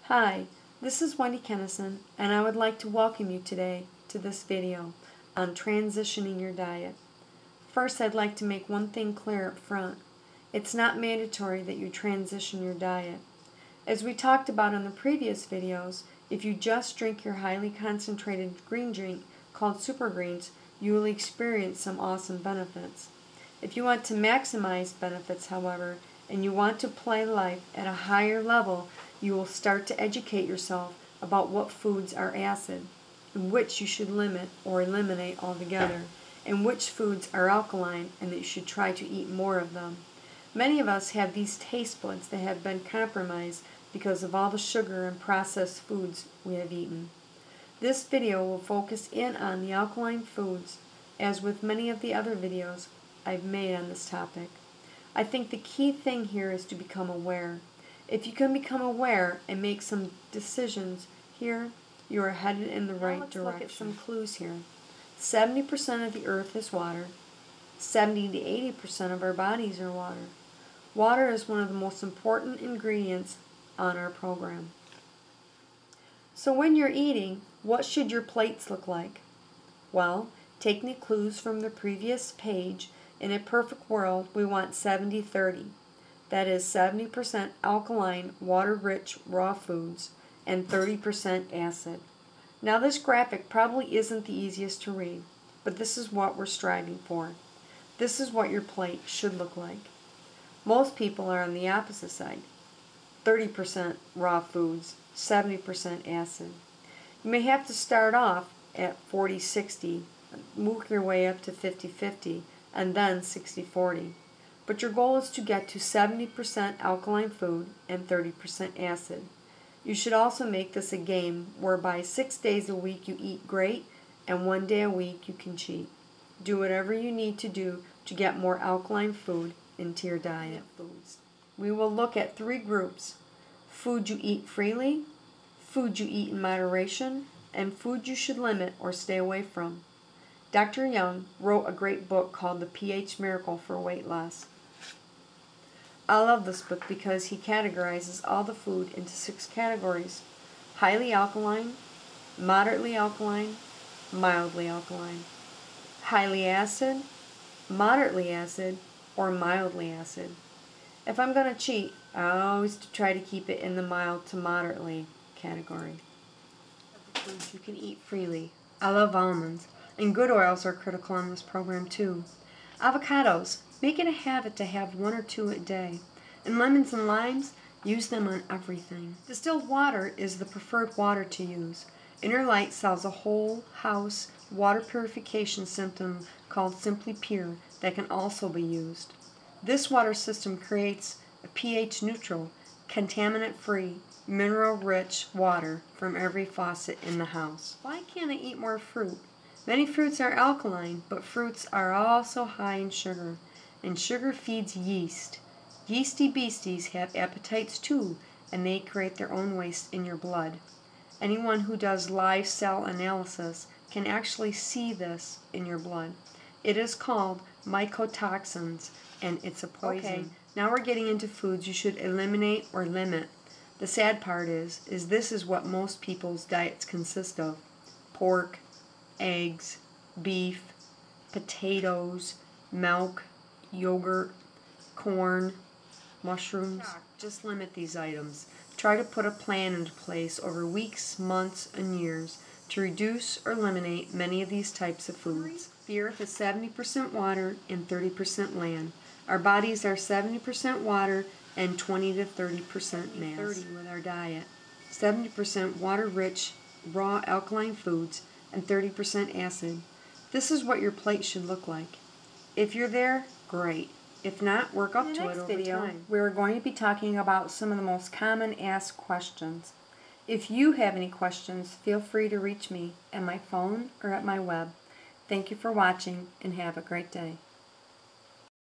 Hi, this is Wendy Kennison, and I would like to welcome you today to this video on transitioning your diet. First, I'd like to make one thing clear up front. It's not mandatory that you transition your diet. As we talked about in the previous videos, if you just drink your highly concentrated green drink called Super Greens, you will experience some awesome benefits. If you want to maximize benefits, however, and you want to play life at a higher level, you will start to educate yourself about what foods are acid, and which you should limit or eliminate altogether, and which foods are alkaline and that you should try to eat more of them. Many of us have these taste buds that have been compromised because of all the sugar and processed foods we have eaten. This video will focus in on the alkaline foods, as with many of the other videos I've made on this topic. I think the key thing here is to become aware. If you can become aware and make some decisions here, you are headed in the right direction. Let's look at some clues here. 70% of the earth is water. 70 to 80% of our bodies are water. Water is one of the most important ingredients on our program. So when you're eating, what should your plates look like? Well, taking the clues from the previous page, in a perfect world, we want 70-30. That is 70% alkaline, water-rich raw foods and 30% acid. Now this graphic probably isn't the easiest to read, but this is what we're striving for. This is what your plate should look like. Most people are on the opposite side. 30% raw foods, 70% acid. You may have to start off at 40-60, move your way up to 50-50, and then 60-40. But your goal is to get to 70% alkaline food and 30% acid. You should also make this a game whereby 6 days a week you eat great and 1 day a week you can cheat. Do whatever you need to do to get more alkaline food into your diet. We will look at 3 groups: food you eat freely, food you eat in moderation, and food you should limit or stay away from. Dr. Young wrote a great book called The pH Miracle for Weight Loss. I love this book because he categorizes all the food into 6 categories: highly alkaline, moderately alkaline, mildly alkaline, highly acid, moderately acid, or mildly acid. If I'm going to cheat, I always try to keep it in the mild to moderately category. Foods you can eat freely. I love almonds, and good oils are critical on this program too. Avocados, make it a habit to have 1 or 2 a day. And lemons and limes, use them on everything. Distilled water is the preferred water to use. Inner Light sells a whole house water purification system called Simply Pure that can also be used. This water system creates a pH neutral, contaminant-free, mineral-rich water from every faucet in the house. Why can't I eat more fruit? Many fruits are alkaline, but fruits are also high in sugar, and sugar feeds yeast. Yeasty beasties have appetites too, and they create their own waste in your blood. Anyone who does live cell analysis can actually see this in your blood. It is called mycotoxins, and it's a poison. Okay, now we're getting into foods you should eliminate or limit. The sad part is this is what most people's diets consist of: pork, eggs, beef, potatoes, milk, yogurt, corn, mushrooms. Just limit these items. Try to put a plan into place over weeks, months, and years to reduce or eliminate many of these types of foods. The earth is 70% water and 30% land. Our bodies are 70% water and 20 to 30% mass. 30 with our diet. 70% water-rich, raw alkaline foods and 30% acid. This is what your plate should look like. If you're there, great. If not, work up to it over time. We're going to be talking about some of the most common asked questions. If you have any questions, feel free to reach me at my phone or at my web. Thank you for watching and have a great day.